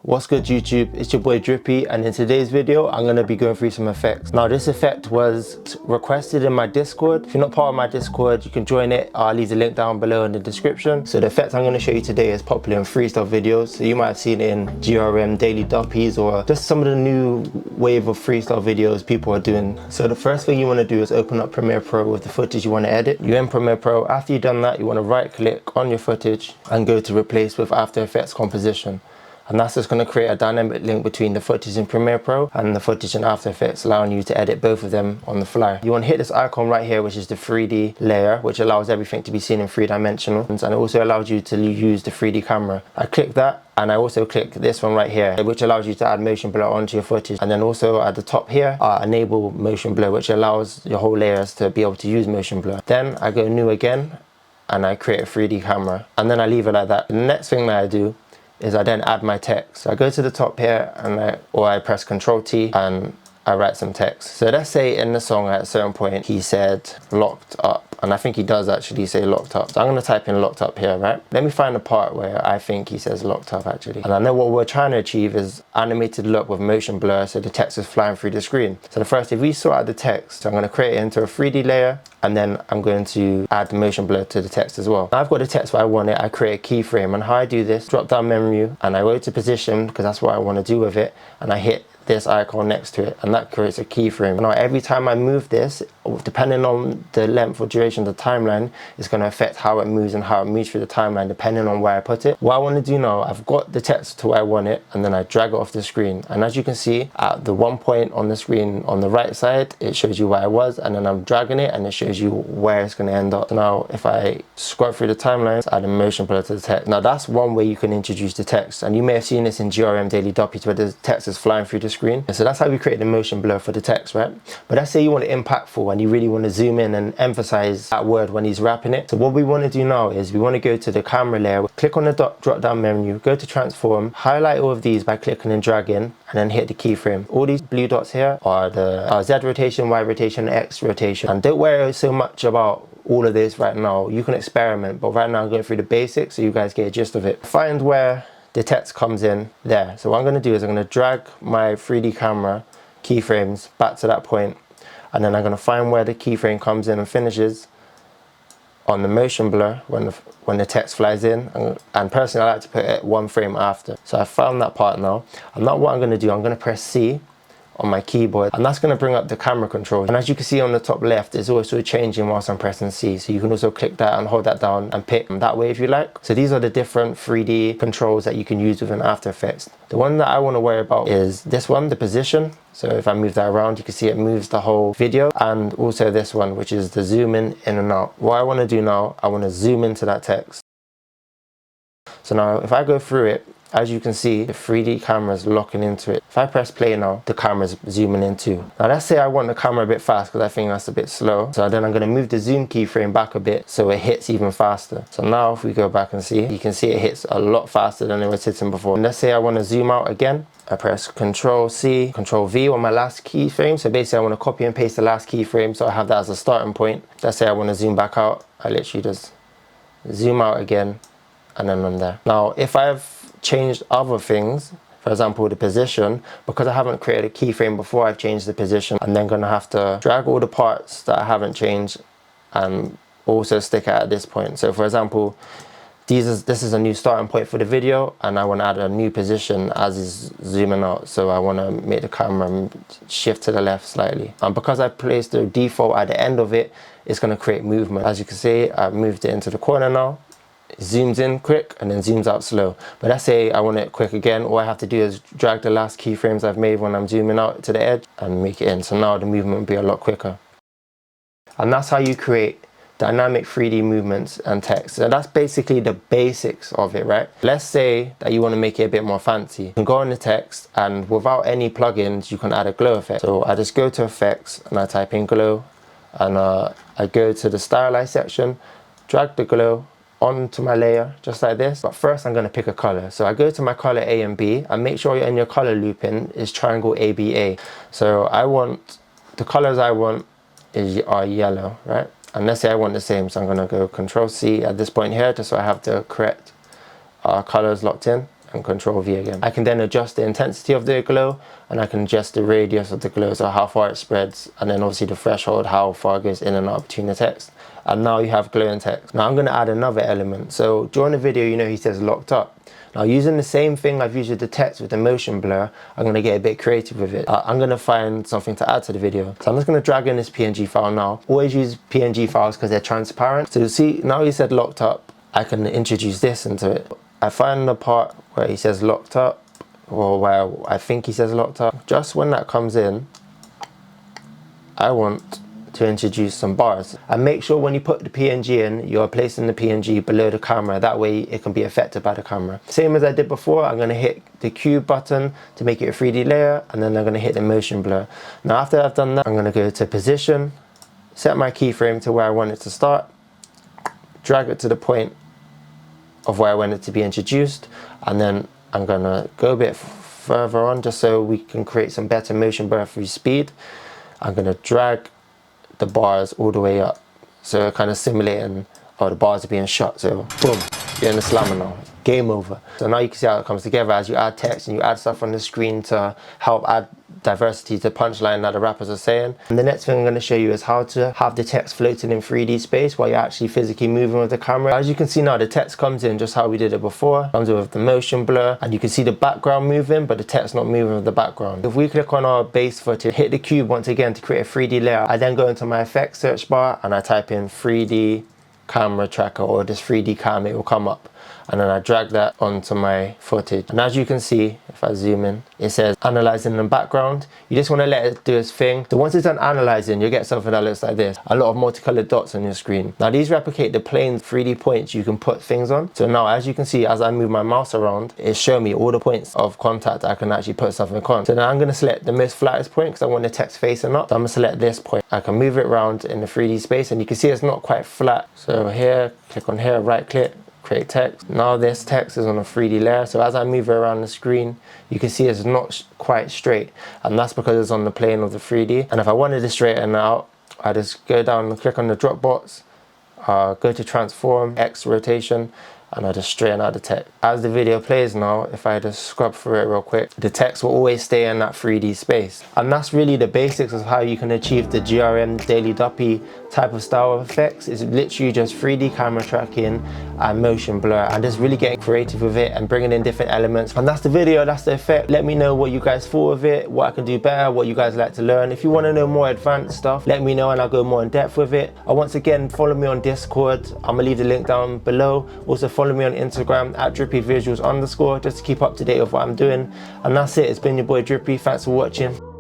What's good YouTube, it's your boy Drippy, and in today's video I'm going to be going through some effects. Now this effect was requested in my Discord. If you're not part of my Discord, you can join it. I'll leave the link down below in the description. So the effect I'm going to show you today is popular in freestyle videos. So you might have seen it in GRM, Daily Duppies, or just some of the new wave of freestyle videos people are doing. So the first thing you want to do is open up Premiere Pro with the footage you want to edit. You're in Premiere Pro. After you've done that, you want to right click on your footage and go to replace with After Effects composition. And that's just going to create a dynamic link between the footage in Premiere Pro and the footage in After Effects, allowing you to edit both of them on the fly. You want to hit this icon right here, which is the 3D layer, which allows everything to be seen in 3-dimensional, and it also allows you to use the 3D camera. I click that, and I also click this one right here, which allows you to add motion blur onto your footage. And then also at the top here, enable motion blur, which allows your whole layers to be able to use motion blur. Then I go new again, and I create a 3D camera, and then I leave it like that. The next thing that I do is I then add my text. So I go to the top here, and I press Ctrl T and I write some text. So let's say in the song at a certain point he said locked up, and I think he does actually say locked up. So I'm going to type in locked up here, right? Let me find the part where I think he says locked up actually. And I know what we're trying to achieve is animated look with motion blur, so the text is flying through the screen. So the first, if we sort out the text, so I'm going to create it into a 3D layer, and then I'm going to add the motion blur to the text as well. Now I've got the text where I want it. I create a keyframe, and how I do this, drop down menu, and I go to position because that's what I want to do with it, and I hit this icon next to it, and that creates a keyframe. Now every time I move this, depending on the length or duration of the timeline, it's going to affect how it moves and how it moves through the timeline depending on where I put it. What I want to do now, I've got the text to where I want it, and then I drag it off the screen, and as you can see at the one point on the screen on the right side, it shows you where I was, and then I'm dragging it and it shows you where it's going to end up. So now if I scroll through the timelines, add a motion blur to the text. Now that's one way you can introduce the text, and you may have seen this in GRM Daily Duppies where the text is flying through the screen. So that's how we create the motion blur for the text, right? But let's say you want it impactful and you really want to zoom in and emphasize that word when he's rapping it. So what we want to do now is we want to go to the camera layer, click on the drop down menu, go to transform, highlight all of these by clicking and dragging, and then hit the keyframe. All these blue dots here are the Z rotation, Y rotation, X rotation. And don't worry so much about all of this right now. You can experiment, but right now I'm going through the basics so you guys get a gist of it. Find where the text comes in there. So what I'm going to do is I'm going to drag my 3D camera keyframes back to that point, and then I'm going to find where the keyframe comes in and finishes on the motion blur when the text flies in, and personally I like to put it one frame after. So I found that part now, and now what I'm going to do, I'm going to press C on my keyboard, and that's going to bring up the camera controls. And as you can see on the top left, it's also changing whilst I'm pressing C, so you can also click that and hold that down and pick that way if you like. So these are the different 3D controls that you can use within After Effects. The one that I want to worry about is this one, the position. So if I move that around, you can see it moves the whole video, and also this one, which is the zoom in and out. What I want to do now, I want to zoom into that text. So now if I go through it, as you can see, the 3D camera is locking into it. If I press play now, the camera's zooming in too. Now let's say I want the camera a bit fast because I think that's a bit slow. So then I'm going to move the zoom keyframe back a bit so it hits even faster. So now if we go back and see, you can see it hits a lot faster than it was hitting before. And let's say I want to zoom out again. I press Ctrl C, Ctrl V on my last keyframe. So basically I want to copy and paste the last keyframe so I have that as a starting point. Let's say I want to zoom back out. I literally just zoom out again, and then I'm there. Now if I've changed other things, for example the position, because I haven't created a keyframe before, I've changed the position. I'm then going to have to drag all the parts that I haven't changed and also stick it at this point. So for example, this is a new starting point for the video, and I want to add a new position as is zooming out. So I want to make the camera shift to the left slightly, and because I placed the default at the end of it, it's going to create movement. As you can see, I've moved it into the corner now. It zooms in quick and then zooms out slow. But let's say I want it quick again. All I have to do is drag the last keyframes I've made when I'm zooming out to the edge and make it in. So now the movement will be a lot quicker. And that's how you create dynamic 3D movements and text. So that's basically the basics of it, right? Let's say that you want to make it a bit more fancy. You can go on the text, and without any plugins, you can add a glow effect. So I just go to effects and I type in glow, and I go to the stylize section, drag the glow onto my layer just like this. But first I'm going to pick a color. So I go to my color A and B, and make sure in your color looping is triangle ABA. So I want the colors I want are yellow, right? And let's say I want the same, so I'm going to go Control C at this point here just so I have the correct colors locked in. and Control V again. I can then adjust the intensity of the glow, and I can adjust the radius of the glow, so how far it spreads, and then obviously the threshold, how far it goes in and out between the text. And now you have glowing text. Now I'm going to add another element. So during the video, you know, he says locked up. Now using the same thing I've used with the text with the motion blur, I'm going to get a bit creative with it. I'm going to find something to add to the video. So I'm just going to drag in this PNG file now. Always use PNG files because they're transparent. So you see, now he said locked up, I can introduce this into it. I find the part where he says locked up, or where I think he says locked up. Just when that comes in, I want to introduce some bars, and make sure when you put the PNG in, you're placing the PNG below the camera, that way it can be affected by the camera. Same as I did before, I'm going to hit the cube button to make it a 3D layer, and then I'm going to hit the motion blur. Now after I've done that, I'm going to go to position, set my keyframe to where I want it to start, drag it to the point of where I want it to be introduced, and then I'm going to go a bit further on just so we can create some better motion blur through speed. I'm going to drag the bars all the way up, so kind of simulating, oh, the bars are being shot, so boom, you're in the slammer now, game over. So now you can see how it comes together as you add text and you add stuff on the screen to help add diversity to the punchline that the rappers are saying. And the next thing I'm going to show you is how to have the text floating in 3D space while you're actually physically moving with the camera. As you can see now, the text comes in just how we did it before. Comes in with the motion blur, and you can see the background moving, but the text not moving with the background. If we click on our base footage, hit the cube once again to create a 3D layer, I then go into my effects search bar and I type in 3D camera tracker or just 3D cam, it will come up. And then I drag that onto my footage. And as you can see, if I zoom in, it says analyzing in the background. You just want to let it do its thing. So once it's done analyzing, you'll get something that looks like this. A lot of multicolored dots on your screen. Now these replicate the plane 3D points you can put things on. So now as you can see, as I move my mouse around, it's showing me all the points of contact I can actually put something on. So now I'm going to select the most flattest point because I want the text facing up. So I'm going to select this point. I can move it around in the 3D space, and you can see it's not quite flat. So here, click on here, right click, create text. Now this text is on a 3D layer, so as I move it around the screen, you can see it's not quite straight, and that's because it's on the plane of the 3D. And if I wanted to straighten it out, I just go down and click on the drop box, go to transform, X rotation, and I just straighten out the text. As the video plays now, if I just scrub through it real quick, the text will always stay in that 3D space. And that's really the basics of how you can achieve the GRM Daily Duppy type of style of effects. It's literally just 3D camera tracking and motion blur, and just really getting creative with it and bringing in different elements. And that's the video, that's the effect. Let me know what you guys thought of it, what I can do better, what you guys like to learn. If you want to know more advanced stuff, let me know and I'll go more in depth with it. Once again, follow me on Discord. I'm gonna leave the link down below. Also follow me on Instagram at drippyvisuals_, just to keep up to date with what I'm doing. And that's it, it's been your boy Drippy. Thanks for watching.